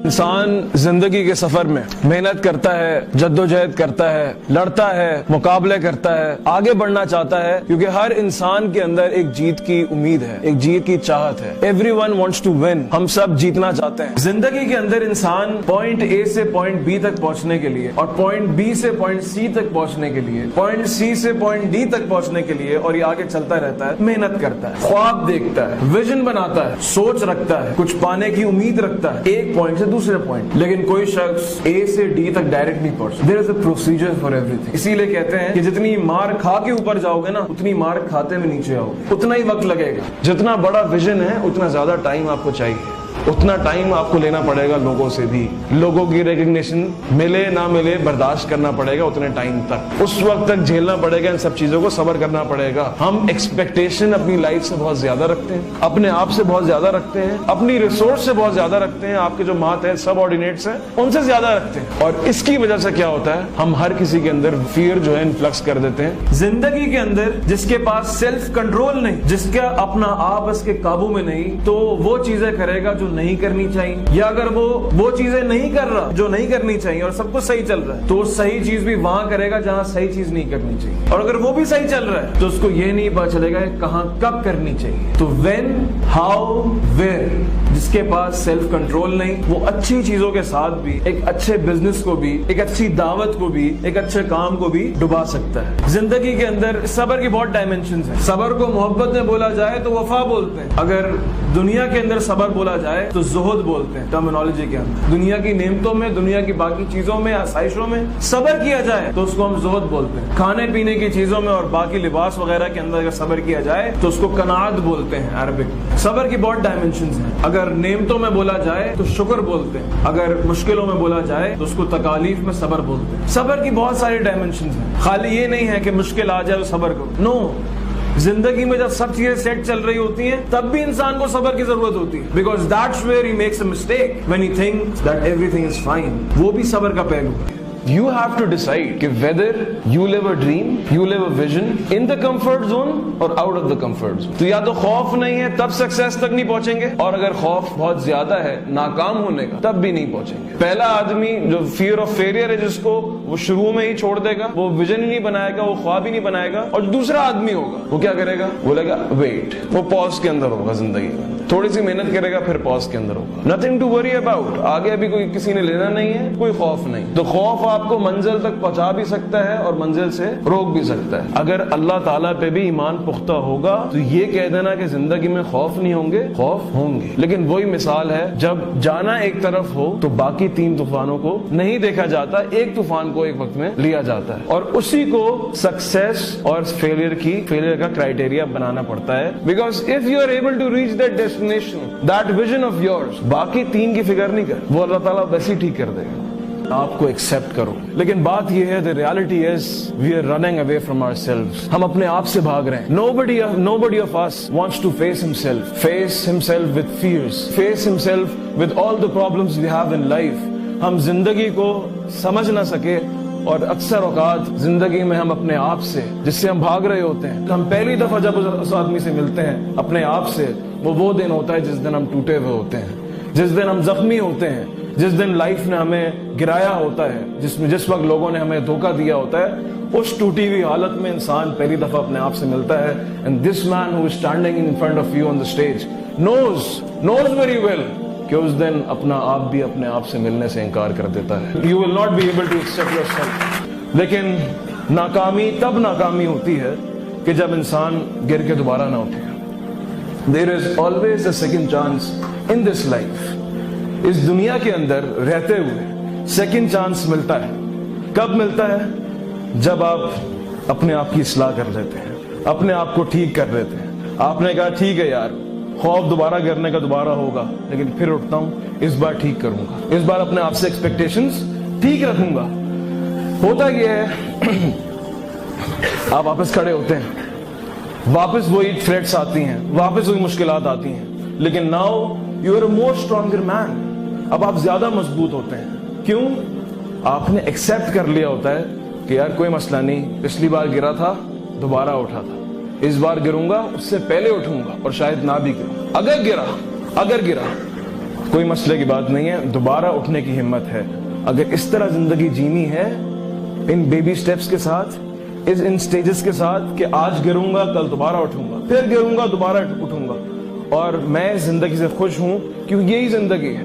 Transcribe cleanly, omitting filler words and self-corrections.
انسان زندگی کے سفر میں محنت کرتا ہے, جدوجہد کرتا ہے, لڑتا ہے, مقابلے کرتا ہے, آگے بڑھنا چاہتا ہے, کیونکہ ہر انسان کے اندر ایک جیت کی امید ہے, ایک جیت کی چاہت ہے. Everyone wants to win. ہم سب جیتنا چاہتے ہیں. زندگی کے اندر انسان پوائنٹ اے سے پوائنٹ بی تک پہنچنے کے لیے, اور پوائنٹ بی سے پوائنٹ سی تک پہنچنے کے لیے, پوائنٹ سی سے پوائنٹ ڈی تک پہنچنے کے لیے, اور یہ آگے چلتا رہتا ہے, محنت کرتا ہے, خواب دیکھتا ہے, ویژن بناتا ہے, سوچ رکھتا ہے, کچھ پانے کی امید رکھتا ہے, ایک پوائنٹ سے دوسرے پوائنٹ. لیکن کوئی شخص اے سے ڈی تک ڈائریکٹ نہیں پہنچتا. There is a procedure for everything. اسی لیے کہتے ہیں کہ جتنی مار کھا کے اوپر جاؤ گے نا, اتنی مار کھاتے میں نیچے آؤ گے. اتنا ہی وقت لگے گا. جتنا بڑا ویژن ہے اتنا زیادہ ٹائم آپ کو چاہیے, اتنا ٹائم آپ کو لینا پڑے گا لوگوں سے بھی. لوگوں کی ریکگنیشن ملے نہ ملے برداشت کرنا پڑے گا اتنے ٹائم تک. اس وقت تک جھیلنا پڑے گا ان سب چیزوں کو, صبر کرنا پڑے گا. ہم ایکسپیکٹیشن اپنی لائف سے بہت زیادہ رکھتے ہیں, اپنے آپ سے بہت زیادہ رکھتے ہیں, اپنی ریسورس سے بہت زیادہ رکھتے ہیں, آپ کے جو ماتحت سب آرڈینیٹس ہیں ان سے زیادہ رکھتے ہیں. اور اس کی وجہ سے کیا ہوتا ہے, ہم ہر کسی کے اندر فیئر جو ہے انفلکس کر دیتے ہیں. زندگی کے اندر جس کے پاس سیلف کنٹرول نہیں, جس کا اپنا آپ اس کے قابو میں نہیں, تو وہ چیزیں کرے گا جو نہیں کرنی چاہیے. یا اگر وہ چیزیں نہیں کر رہا جو نہیں کرنی چاہیے اور سب کچھ صحیح چل رہا ہے, تو وہ صحیح چیز بھی وہاں کرے گا جہاں صحیح چیز نہیں کرنی چاہیے. اور اگر وہ بھی صحیح چل رہا ہے تو اس کو یہ نہیں پتا چلے گا کہاں کب کرنی چاہیے. تو وین, ہاؤ, ویئر. جس کے پاس سیلف کنٹرول نہیں, وہ اچھی چیزوں کے ساتھ بھی ایک اچھے بزنس کو بھی, ایک اچھی دعوت کو بھی, ایک اچھے کام کو بھی ڈبا سکتا ہے. زندگی کے اندر صبر کی بہت ڈائمینشنز ہیں. صبر کو محبت میں بولا جائے تو وفا بولتے ہیں. اگر دنیا کے اندر صبر بولا جائے تو زہد بولتے ہیں ٹرمینالوجی کے اندر. دنیا کی نعمتوں میں, دنیا کی باقی چیزوں میں, آسائشوں میں صبر کیا جائے تو اس کو ہم زہد بولتے ہیں. کھانے پینے کی چیزوں میں اور باقی لباس وغیرہ کے اندر اگر صبر کیا جائے تو اس کو قناعت بولتے ہیں عربک میں. صبر کی بہت ڈائمینشنز ہیں. اگر نعمتوں میں بولا جائے تو شکر بولتے ہیں, اگر مشکلوں میں بولا جائے تو اس کو تکالیف میں صبر بولتے ہیں. صبر کی بہت ساری ڈائمینشنز ہیں. خالی یہ نہیں ہے کہ مشکل آ جائے تو صبر کرو, نو. زندگی میں جب سب چیزیں سیٹ چل رہی ہوتی ہیں تب بھی انسان کو صبر کی ضرورت ہوتی ہے. Because that's where he makes a mistake when he thinks that everything is fine. وہ بھی صبر کا پہلو ہے. You have to decide کہ whether you live a dream, you live a vision in the comfort zone or out of the comfort zone. تو یا تو خوف نہیں ہے تب سکسیس تک نہیں پہنچیں گے, اور اگر خوف بہت زیادہ ہے ناکام ہونے کا تب بھی نہیں پہنچیں گے. پہلا آدمی جو فیئر آف فیلئر ہے, جس کو وہ شروع میں ہی چھوڑ دے گا, وہ ویژن ہی نہیں بنائے گا, وہ خواب ہی نہیں بنائے گا. اور دوسرا آدمی ہوگا, وہ کیا کرے گا, بولے گا ویٹ. وہ پاز کے اندر ہوگا, زندگی میں تھوڑی سی محنت کرے گا, پھر پاز کے اندر ہوگا. Nothing to worry about. آگے ابھی کوئی کسی نے لینا نہیں ہے, کوئی خوف نہیں. تو خوف آپ کو منزل تک پہنچا بھی سکتا ہے اور منزل سے روک بھی سکتا ہے. اگر اللہ تعالیٰ پہ بھی ایمان پختہ ہوگا تو یہ کہہ دینا کہ زندگی میں خوف نہیں ہوں گے, خوف ہوں گے. لیکن وہی مثال ہے, جب جانا ایک طرف ہو تو باقی 3 طوفانوں کو نہیں دیکھا جاتا, ایک طوفان کو ایک وقت میں لیا جاتا ہے. اور اسی کو سکسیس اور فیلئر کا کرائٹیریا بنانا پڑتا ہے. Because if you are able to reach that destination, that vision of yours, باقی 3 کی فکر نہیں کر, وہ اللہ تعالیٰ ویسے ہی ٹھیک کر دے گا. آپ کو ایکسپٹ کرو. لیکن بات یہ ہے, the reality is we are running away from ourselves. ہم اپنے آپ سے بھاگ رہے ہیں. Nobody of us wants to face himself with fears, face himself with all the problems we have in life. ہم زندگی کو سمجھ نہ سکے, اور اکثر اوقات زندگی میں ہم اپنے آپ سے, جس سے ہم بھاگ رہے ہوتے ہیں, ہم پہلی دفعہ جب اس آدمی سے ملتے ہیں اپنے آپ سے, وہ دن ہوتا ہے جس دن ہم ٹوٹے ہوئے ہوتے ہیں, جس دن ہم زخمی ہوتے ہیں, جس دن لائف نے ہمیں گرایا ہوتا ہے, جس وقت لوگوں نے ہمیں دھوکہ دیا ہوتا ہے. اس ٹوٹی ہوئی حالت میں انسان پہلی دفعہ اپنے آپ سے ملتا ہے. and this man who is standing in front of you on the stage knows very well کہ اس دن اپنا آپ بھی اپنے آپ سے ملنے سے انکار کر دیتا ہے. you will not be able to accept yourself. لیکن ناکامی تب ناکامی ہوتی ہے کہ جب انسان گر کے دوبارہ نہ اٹھے. there is always a second chance in this life. اس دنیا کے اندر رہتے ہوئے سیکنڈ چانس ملتا ہے. کب ملتا ہے؟ جب آپ اپنے آپ کی اصلاح کر لیتے ہیں, اپنے آپ کو ٹھیک کر لیتے ہیں. آپ نے کہا ٹھیک ہے یار, خوف دوبارہ گرنے کا دوبارہ ہوگا, لیکن پھر اٹھتا ہوں, اس بار ٹھیک کروں گا, اس بار اپنے آپ سے ایکسپیکٹیشنز ٹھیک رکھوں گا. ہوتا یہ ہے, آپ واپس کھڑے ہوتے ہیں, واپس وہی تھریٹس آتی ہیں, واپس وہی مشکلات آتی ہیں, لیکن now you are a more stronger man. اب آپ زیادہ مضبوط ہوتے ہیں. کیوں؟ آپ نے ایکسپٹ کر لیا ہوتا ہے کہ یار کوئی مسئلہ نہیں, پچھلی بار گرا تھا دوبارہ اٹھا تھا, اس بار گروں گا اس سے پہلے اٹھوں گا, اور شاید نہ بھی گروں. اگر گرا کوئی مسئلے کی بات نہیں ہے, دوبارہ اٹھنے کی ہمت ہے. اگر اس طرح زندگی جینی ہے, ان بیبی سٹیپس کے ساتھ, ان سٹیجز کے ساتھ, کہ آج گروں گا کل دوبارہ اٹھوں گا, پھر گروں گا دوبارہ اٹھوں گا, اور میں زندگی سے خوش ہوں کیونکہ یہی زندگی ہے.